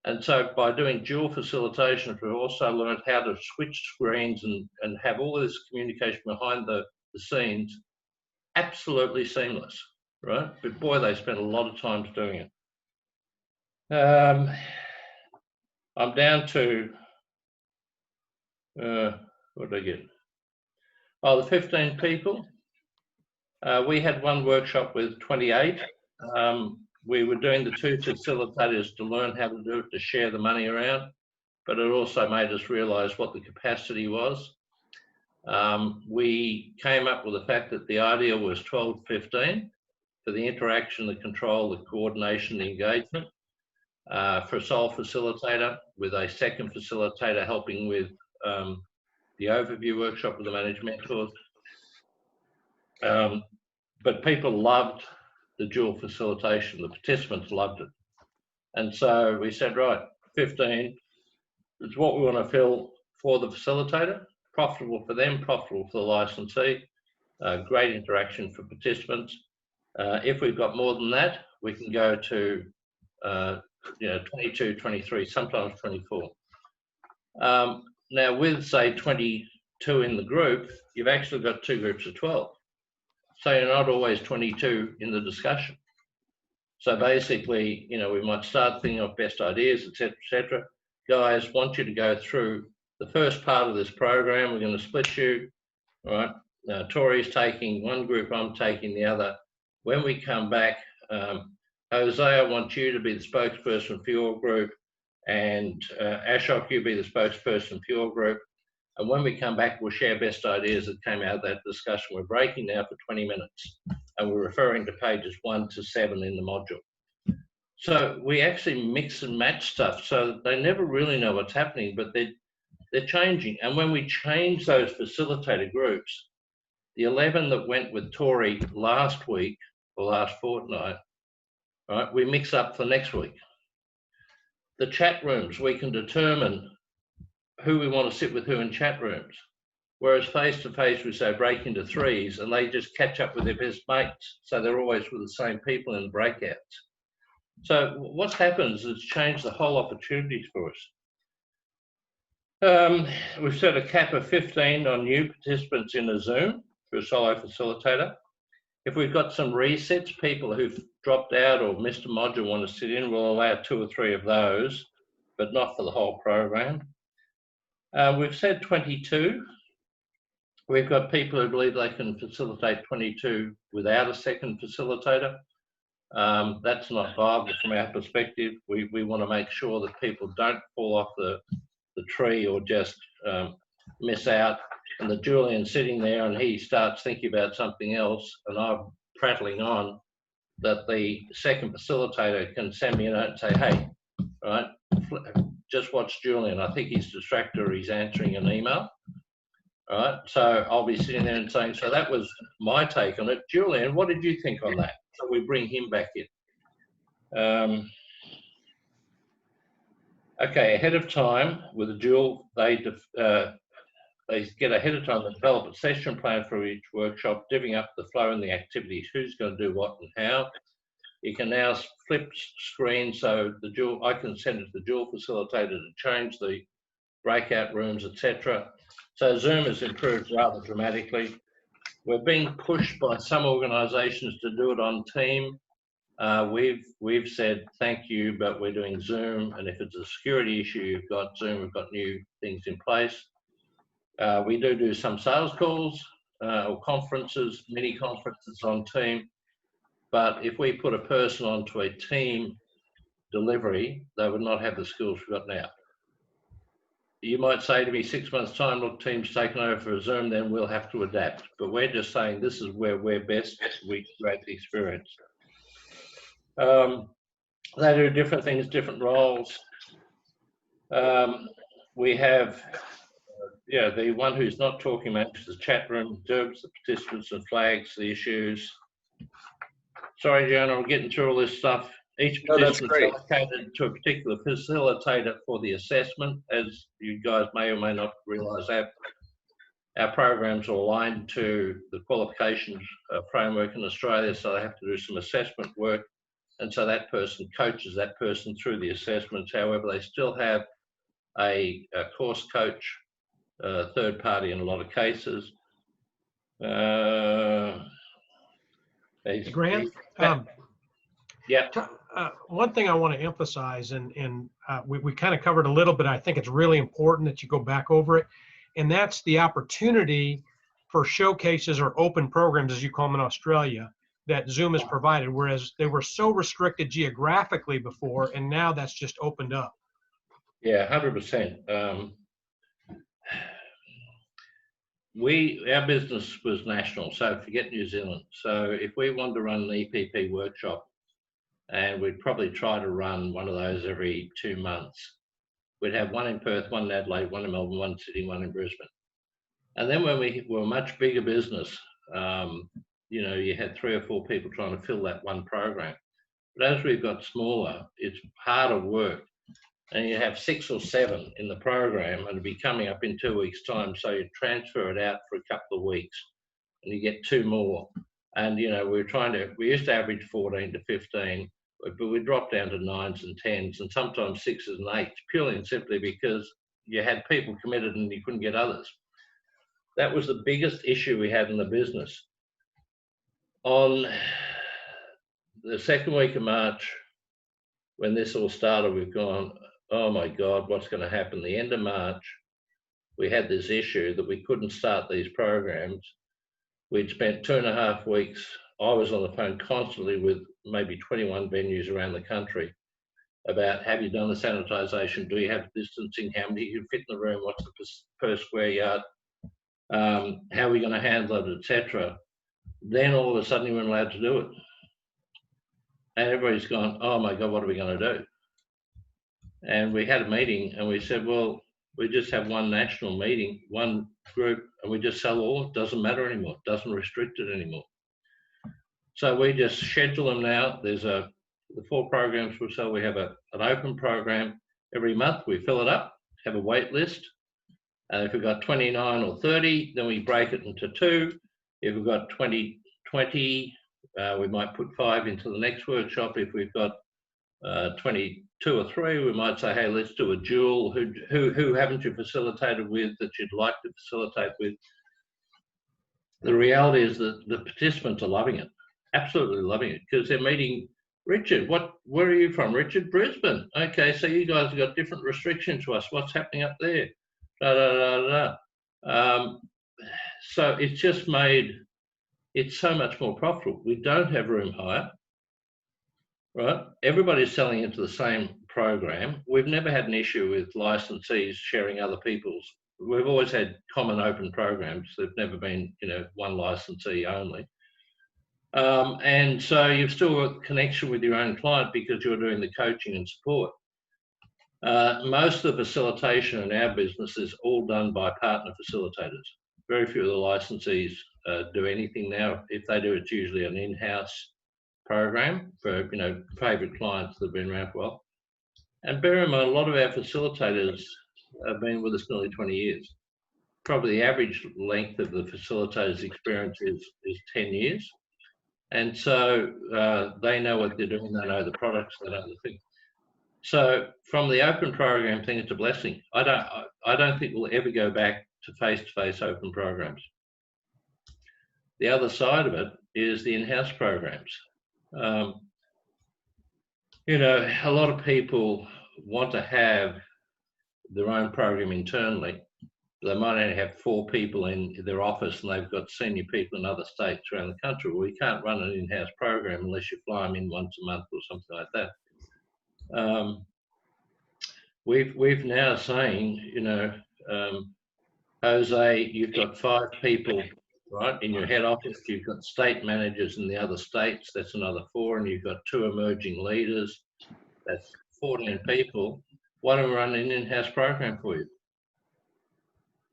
And so by doing dual facilitation, we've also learned how to switch screens and have all of this communication behind the scenes absolutely seamless, right? But boy, they spent a lot of time doing it. I'm down to, what did I get? Oh, the 15 people. We had one workshop with 28. We were doing the 2 facilitators to learn how to do it, to share the money around, but it also made us realize what the capacity was. We came up with the fact that the ideal was 12, 15 for the interaction, the control, the coordination, the engagement. For a sole facilitator, with a second facilitator helping with the overview workshop with the managed mentors. But people loved the dual facilitation, the participants loved it. And so we said, right, 15, It's what we want to fill for the facilitator, profitable for them, profitable for the licensee, great interaction for participants. If we've got more than that, we can go to 22, 23, sometimes 24. Now with say 22 in the group, you've actually got 2 groups of 12. So you're not always 22 in the discussion. So basically, we might start thinking of best ideas, etc., etc. Guys, want you to go through the first part of this program. We're going to split you, all right? Now, Tori's taking one group, I'm taking the other. When we come back, Jose, I want you to be the spokesperson for your group, and Ashok, you be the spokesperson for your group. And when we come back, we'll share best ideas that came out of that discussion. We're breaking now for 20 minutes, and we're referring to pages 1 to 7 in the module. So we actually mix and match stuff so that they never really know what's happening, but they're changing. And when we change those facilitator groups, the 11 that went with Tori last week or last fortnight, right, we mix up for next week. The chat rooms, we can determine who we want to sit with who in chat rooms. Whereas face-to-face, we say break into 3s, and they just catch up with their best mates. So they're always with the same people in breakouts. So what's happened is it's changed the whole opportunities for us. We've set a cap of 15 on new participants in a Zoom for a solo facilitator. If we've got some resets, people who've dropped out or missed a module want to sit in, we'll allow 2 or 3 of those, but not for the whole program. We've said 22. We've got people who believe they can facilitate 22 without a second facilitator. That's not viable from our perspective. We want to make sure that people don't fall off the tree or just miss out. And the Julian sitting there and he starts thinking about something else, and I'm prattling on, that the second facilitator can send me a note and say, hey, right, just watch Julian. I think he's distracted or he's answering an email. All right, so I'll be sitting there and saying, so that was my take on it. Julian, what did you think on that? So we bring him back in. Okay, ahead of time with a dual, they get ahead of time and develop a session plan for each workshop, divvying up the flow and the activities, who's going to do what and how. You can now flip screen, so I can send it to the dual facilitator to change the breakout rooms, etc. So Zoom has improved rather dramatically. We're being pushed by some organisations to do it on Team. We've said thank you, but we're doing Zoom, and if it's a security issue, you've got Zoom. We've got new things in place. We do some sales calls or conferences, mini conferences on Team. But if we put a person onto a Team delivery, they would not have the skills we've got now. You might say to me 6 months' time, look, Team's taken over for a Zoom, then we'll have to adapt. But we're just saying this is where we're best, we create the experience. They do different things, different roles. We have, the one who's not talking much, the chat room, observes the participants and flags the issues. Sorry, Joanna, I'm getting through all this stuff. Each participant is allocated to a particular facilitator for the assessment. As you guys may or may not realise, our programs are aligned to the qualifications framework in Australia, so they have to do some assessment work. And so that person coaches that person through the assessments. However, they still have a course coach, third party in a lot of cases. Grant, yeah. One thing I want to emphasize, and we kind of covered a little bit, I think it's really important that you go back over it, and that's the opportunity for showcases or open programs, as you call them in Australia, that Zoom has provided, whereas they were so restricted geographically before, and now that's just opened up. Yeah, 100%. Our business was national, so forget New Zealand. So if we wanted to run an EPP workshop, and we'd probably try to run one of those every 2 months, we'd have one in Perth, one in Adelaide, one in Melbourne, one in Sydney, one in Brisbane. And then when we were a much bigger business, you had 3 or 4 people trying to fill that one program. But as we've got smaller, it's harder work and you have 6 or 7 in the program, and it'll be coming up in 2 weeks' time. So you transfer it out for a couple of weeks, and you get 2 more. And you know, we used to average 14 to 15, but we dropped down to 9s and 10s, and sometimes 6s and 8s, purely and simply because you had people committed and you couldn't get others. That was the biggest issue we had in the business. On the second week of March, when this all started, we've gone, oh my God, what's going to happen? The end of March, we had this issue that we couldn't start these programs. We'd spent 2.5 weeks. I was on the phone constantly with maybe 21 venues around the country about, have you done the sanitisation? Do you have distancing? How many you fit in the room? What's the per square yard? How are we going to handle it, etc. Then all of a sudden you weren't allowed to do it. And everybody's gone, oh my God, what are we going to do? And we had a meeting and we said, well, we just have one national meeting, one group, and we just sell all. It doesn't matter anymore. It doesn't restrict it anymore. So we just schedule them now. There's the 4 programs we sell. We have an open program every month. We fill it up, have a wait list. And if we've got 29 or 30, then we break it into 2. If we've got 20, we might put 5 into the next workshop. If we've got 22 or 3, we might say, hey, let's do a dual. Who haven't you facilitated with that you'd like to facilitate with? The reality is that the participants are loving it, absolutely loving it, because they're meeting Richard. Where are you from, Richard? Brisbane. Okay, so you guys have got different restrictions to us. What's happening up there? Da, da, da, da. So it's just made it so much more profitable. We don't have room hire, right? Everybody's selling into the same program. We've never had an issue with licensees sharing other people's. We've always had common open programs. There've never been, you know, one licensee only. And so you've still got connection with your own client because you're doing the coaching and support. Most of the facilitation in our business is all done by partner facilitators. Very few of the licensees do anything now. If they do, it's usually an in-house program for, you know, favourite clients that have been around for a while. And bear in mind, a lot of our facilitators have been with us nearly 20 years. Probably the average length of the facilitator's experience is 10 years. And so they know what they're doing, they know the products, they know the thing. So from the open program thing, it's a blessing. I don't think we'll ever go back to face-to-face open programs. The other side of it is the in-house programs. You know, a lot of people want to have their own program internally. They might only have 4 people in their office and they've got senior people in other states around the country. Well, we can't run an in-house program unless you fly them in once a month or something like that. We've now saying, you know, Jose, you've got 5 people, right, in your head office. You've got state managers in the other states. That's another 4, and you've got 2 emerging leaders. That's 14 people. Why don't we run an in-house program for you?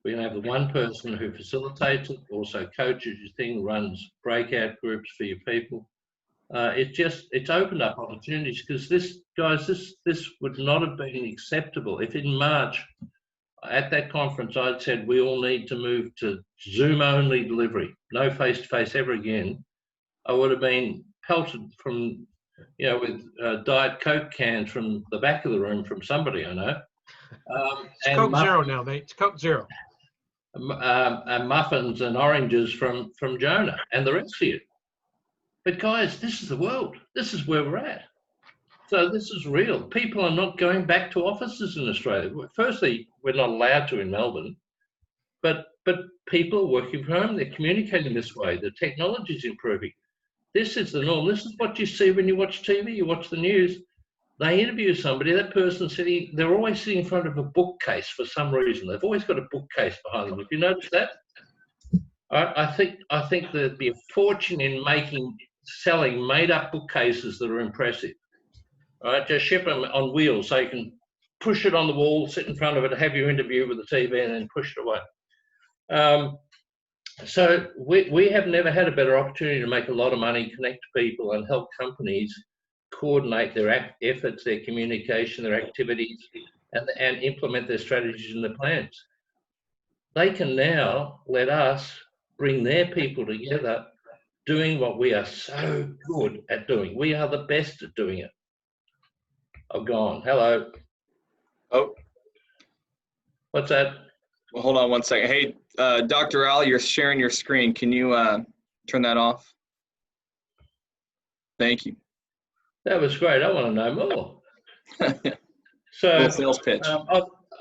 We're going to have the one person who facilitates it, also coaches your thing, runs breakout groups for your people. It's opened up opportunities because this would not have been acceptable if in March at that conference I'd said we all need to move to Zoom only delivery, no face-to-face ever again. I would have been pelted from, you know, with Diet Coke cans from the back of the room from somebody I know. It's Coke Zero now, mate. It's Coke Zero. And muffins and oranges from Jonah and the rest of you. But guys, this is the world. This is where we're at. So this is real. People are not going back to offices in Australia. Firstly, we're not allowed to in Melbourne, but people are working from home. They're communicating this way. The technology is improving. This is the norm. This is what you see when you watch TV, you watch the news. They interview somebody, that person sitting, they're always sitting in front of a bookcase for some reason. They've always got a bookcase behind them. Have you noticed that? I think there'd be a fortune in selling made-up bookcases that are impressive. All right, just ship them on wheels so you can push it on the wall, sit in front of it, have your interview with the TV, and then push it away. So we have never had a better opportunity to make a lot of money, connect people, and help companies coordinate their efforts, their communication, their activities, and implement their strategies and their plans. They can now let us bring their people together doing what we are so good at doing. We are the best at doing it. I've gone. Hello. Oh, What's that? well, hold on one second. Hey, Dr. Al, you're sharing your screen. Can you turn that off? Thank you. That was great. I want to know more. So, Little sales pitch.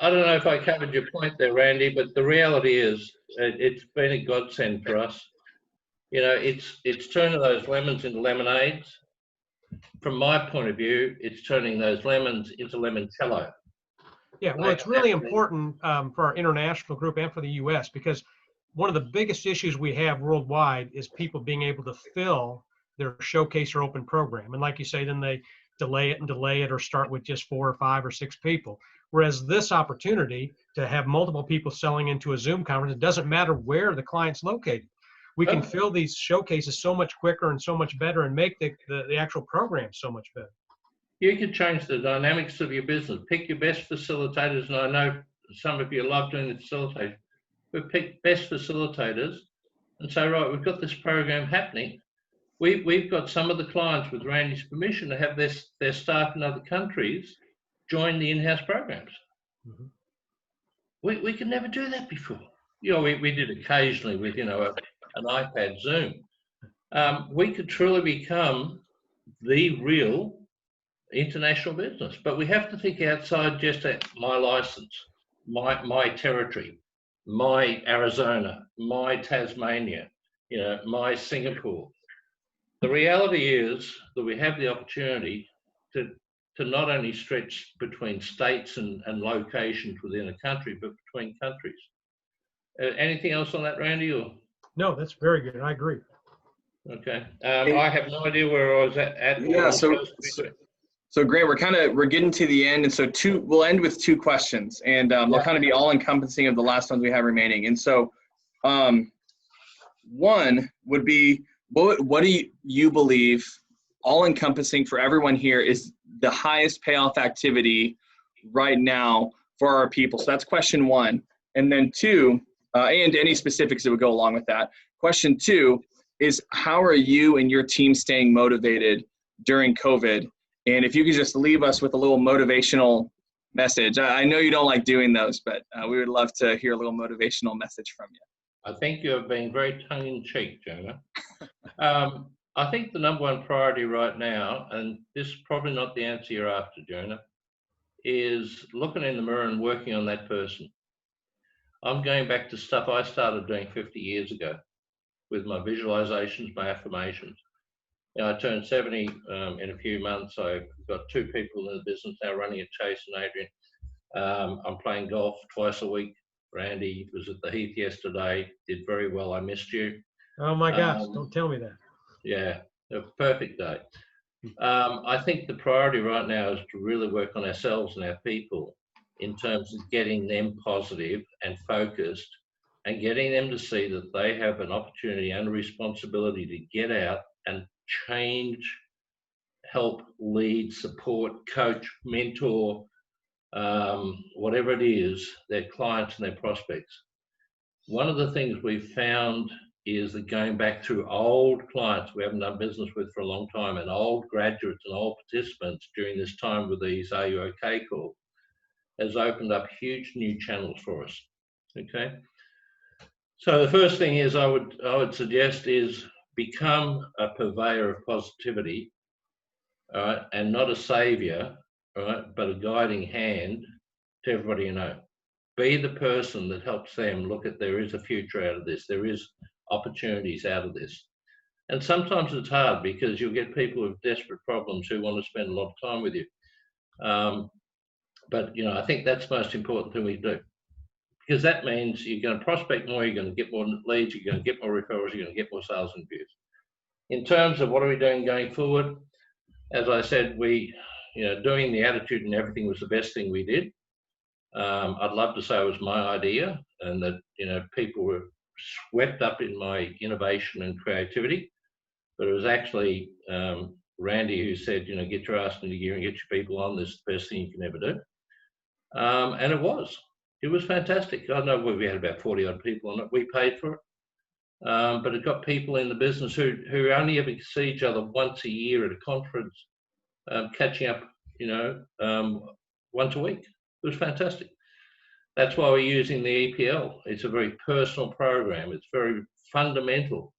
I don't know if I covered your point there, Randy, but the reality is it's been a godsend for us. You know, it's turning those lemons into lemonades. From my point of view, it's turning those lemons into limoncello. Yeah, well, it's really important for our international group and for the U.S. because one of the biggest issues we have worldwide is people being able to fill their showcase or open program. And like you say, then they delay it or start with just 4 or 5 or 6 people. Whereas this opportunity to have multiple people selling into a Zoom conference, it doesn't matter where the client's located. We can fill these showcases so much quicker and so much better and make the actual program so much better. You could change the dynamics of your business. Pick your best facilitators, and I know some of you love doing the facilitation. But pick best facilitators and say, right, we've got this program happening. We've got some of the clients, with Randy's permission, to have their staff in other countries join the in-house programs. Mm-hmm. We could never do that before. You know, we did occasionally with, you know, an iPad Zoom. We could truly become the real international business, but we have to think outside just my license, my territory, my Arizona, my Tasmania, you know, my Singapore. The reality is that we have the opportunity to not only stretch between states and locations within a country, but between countries. Anything else on that, Randy? Or? No, that's very good. I agree. Okay. I have no idea where I was at. Yeah. So Grant, we're getting to the end, and so we'll end with 2 questions, and they'll kind of be all encompassing of the last ones we have remaining. And so, one would be, what do you believe, all encompassing for everyone here, is the highest payoff activity right now for our people? So that's question 1. And then 2, and any specifics that would go along with that. Question 2 is, how are you and your team staying motivated during COVID? And if you could just leave us with a little motivational message. I know you don't like doing those, but we would love to hear a little motivational message from you. I think you have been very tongue-in-cheek, Jonah. I think the number 1 priority right now, and this is probably not the answer you're after, Jonah, is looking in the mirror and working on that person. I'm going back to stuff I started doing 50 years ago with my visualizations, my affirmations. You know, I turned 70 in a few months. I've got 2 people in the business now running it, Chase and Adrian. I'm playing golf twice a week. Randy was at the Heath yesterday, did very well. I missed you. Oh my gosh, don't tell me that. Yeah, a perfect day. I think the priority right now is to really work on ourselves and our people in terms of getting them positive and focused and getting them to see that they have an opportunity and a responsibility to get out and change, help, lead, support, coach, mentor, whatever it is, their clients and their prospects. One of the things we've found is that going back through old clients we haven't done business with for a long time, and old graduates and old participants during this time with these Are You OK calls, has opened up huge new channels for us. Okay. So the first thing is I would suggest is become a purveyor of positivity, all right, and not a savior, all right, but a guiding hand to everybody you know. Be the person that helps them look at, there is a future out of this, there is opportunities out of this. And sometimes it's hard because you'll get people with desperate problems who want to spend a lot of time with you. But you know, I think that's the most important thing we do, because that means you're going to prospect more, you're going to get more leads, you're going to get more referrals, you're going to get more sales and views. In terms of what are we doing going forward, as I said, doing the attitude and everything was the best thing we did. I'd love to say it was my idea and that, you know, people were swept up in my innovation and creativity, but it was actually Randy, who said, you know, get your ass into gear and get your people on. This is the best thing you can ever do. And it was fantastic. I know we had about 40 odd people on it. We paid for it. But it got people in the business who only ever see each other once a year at a conference, catching up, you know, once a week. It was fantastic. That's why we're using the EPL. It's a very personal program. It's very fundamental.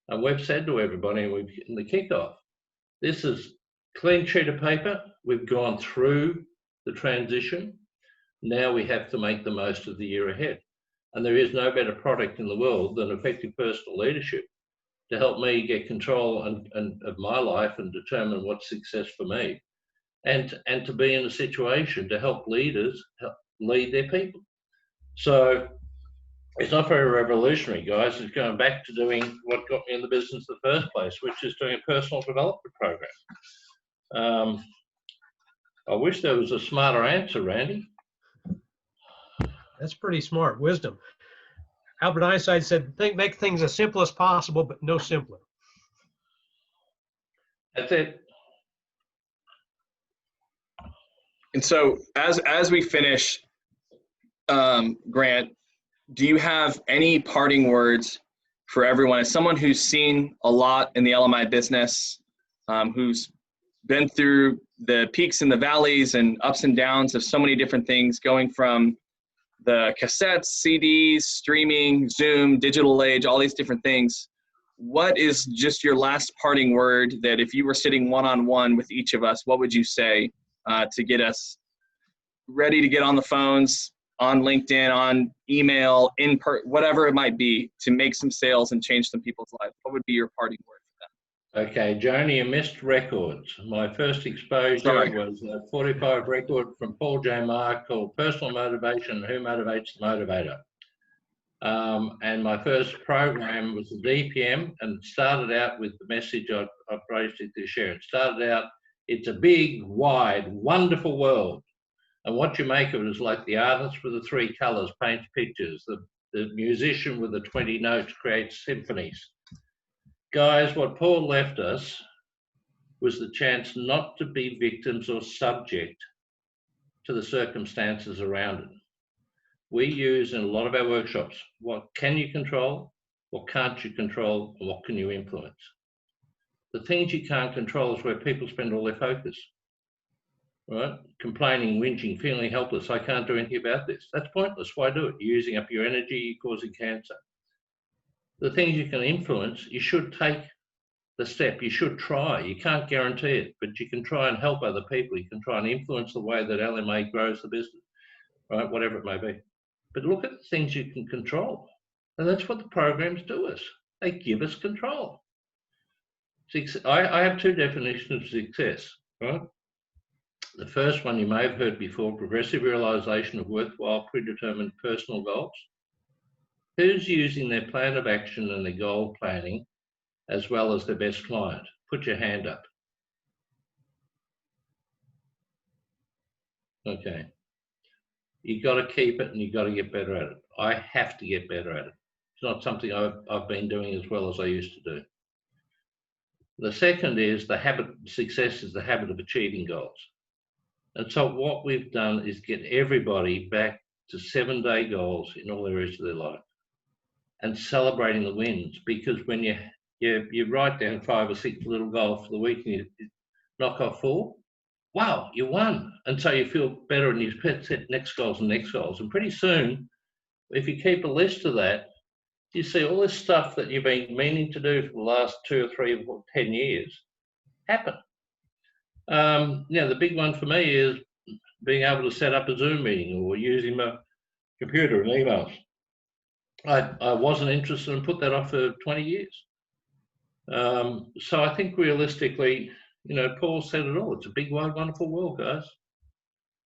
And we've said to everybody in the kickoff, this is clean sheet of paper. We've gone through the transition. Now we have to make the most of the year ahead. And there is no better product in the world than effective personal leadership to help me get control of my life and determine what's success for me. And to be in a situation to help leaders lead their people. So it's not very revolutionary, guys. It's going back to doing what got me in the business in the first place, which is doing a personal development program. I wish there was a smarter answer, Randy. That's pretty smart wisdom. Albert Einstein said, make things as simple as possible, but no simpler. That's it. And so as we finish, Grant, do you have any parting words for everyone? As someone who's seen a lot in the LMI business, who's been through the peaks and the valleys and ups and downs of so many different things, going from the cassettes, CDs, streaming, Zoom, digital age, all these different things, what is just your last parting word that if you were sitting one-on-one with each of us, what would you say to get us ready to get on the phones, on LinkedIn, on email, whatever it might be, to make some sales and change some people's lives? What would be your parting word for them? Okay, Joni, you missed records. My first exposure was a 45 record from Paul J. Mark called Personal Motivation, Who Motivates the Motivator. And my first program was the DPM, and it started out with the message I've basically shared. It started out, it's a big, wide, wonderful world. And what you make of it is like the artist with the 3 colors paints pictures. The musician with the 20 notes creates symphonies. Guys, what Paul left us was the chance not to be victims or subject to the circumstances around it. We use in a lot of our workshops, what can you control, what can't you control, and what can you influence? The things you can't control is where people spend all their focus, right? Complaining, whinging, feeling helpless. I can't do anything about this. That's pointless. Why do it? You're using up your energy, you're causing cancer. The things you can influence, you should take the step. You should try. You can't guarantee it, but you can try and help other people. You can try and influence the way that LMA grows the business, right? Whatever it may be. But look at the things you can control. And that's what the programs do us. They give us control. I have 2 definitions of success, right? The first one you may have heard before, progressive realization of worthwhile predetermined personal goals. Who's using their plan of action and their goal planning as well as their best client? Put your hand up. Okay. You've got to keep it and you've got to get better at it. I have to get better at it. It's not something I've been doing as well as I used to do. The second is the habit, success is the habit of achieving goals. And so what we've done is get everybody back to 7-day goals in all areas of their life and celebrating the wins, because when you write down 5 or 6 little goals for the week and you knock off 4, wow, you won. And so you feel better and you set next goals and next goals. And pretty soon, if you keep a list of that, you see all this stuff that you've been meaning to do for the last 2 or 3 or 10 years happen. The big one for me is being able to set up a Zoom meeting or using my computer and emails. I wasn't interested and put that off for 20 years. So I think realistically, Paul said it all. It's a big, wide, wonderful world, guys.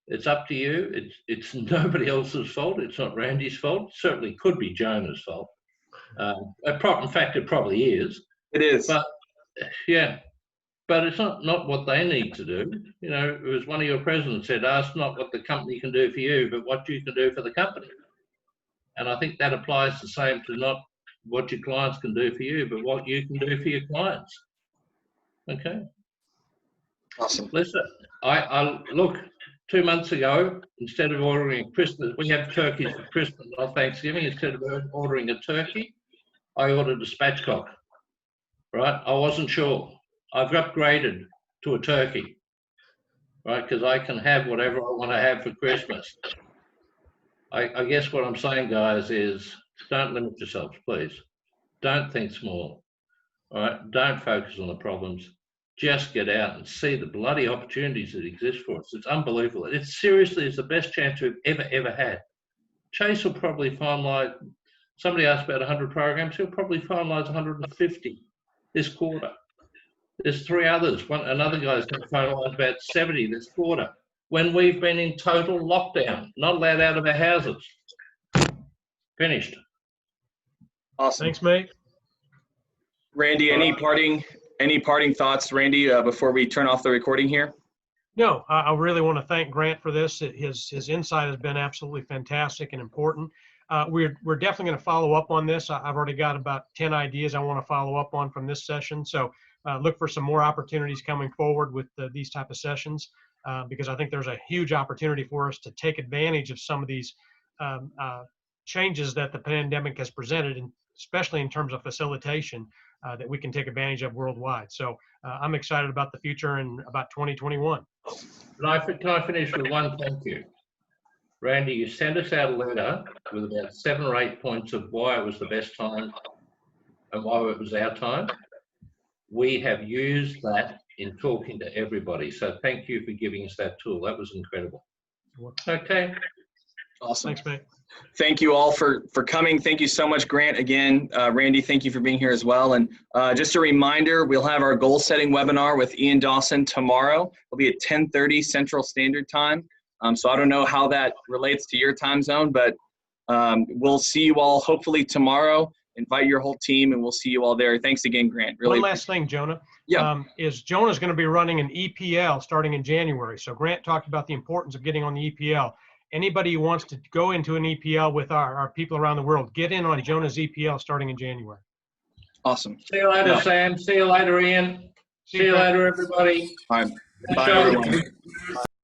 It's up to you. It's nobody else's fault. It's not Randy's fault. It certainly could be Jonah's fault. In fact, it probably is. It is. But yeah, but it's not what they need to do. It was one of your presidents said, ask not what the company can do for you, but what you can do for the company. And I think that applies the same to not what your clients can do for you, but what you can do for your clients. Okay. Awesome. Listen, I look, 2 months ago, instead of ordering Christmas, we have turkeys for Christmas or Thanksgiving. Instead of ordering a turkey, I ordered a spatchcock, right? I wasn't sure. I've upgraded to a turkey, right? Because I can have whatever I want to have for Christmas. I guess what I'm saying, guys, is don't limit yourselves, please. Don't think small, all right? Don't focus on the problems. Just get out and see the bloody opportunities that exist for us. It's unbelievable. It seriously is the best chance we've ever had. Chase will probably finalise, somebody asked about 100 programs, he'll probably finalise 150 this quarter. There's 3 others. Another guy's going to finalise about 70 this quarter, when we've been in total lockdown, not allowed out of our houses. Finished. Awesome. Thanks, mate. Randy, any parting thoughts, Randy, before we turn off the recording here? No, I really want to thank Grant for this. His insight has been absolutely fantastic and important. We're definitely going to follow up on this. I've already got about 10 ideas I want to follow up on from this session. So look for some more opportunities coming forward with these type of sessions, because I think there's a huge opportunity for us to take advantage of some of these changes that the pandemic has presented, and especially in terms of facilitation, that we can take advantage of worldwide. So I'm excited about the future and about 2021. Can I finish with one thank you? Randy, you sent us out a letter with about 7 or 8 points of why it was the best time and why it was our time. We have used that in talking to everybody. So thank you for giving us that tool. That was incredible. Okay. Awesome. Thanks, mate. Thank you all for coming. Thank you so much, Grant. Again, Randy, thank you for being here as well. And just a reminder, we'll have our goal setting webinar with Ian Dawson tomorrow. It'll be at 10:30 Central Standard Time. So I don't know how that relates to your time zone, but we'll see you all hopefully tomorrow. Invite your whole team and we'll see you all there. Thanks again, Grant. Really. One last thing, Jonah. Yeah. Is Jonah's going to be running an EPL starting in January. So Grant talked about the importance of getting on the EPL. Anybody who wants to go into an EPL with our people around the world, get in on Jonah's EPL starting in January. Awesome. See you later, Sam. See you later, Ian. See you later, everybody. All right. Bye, everyone.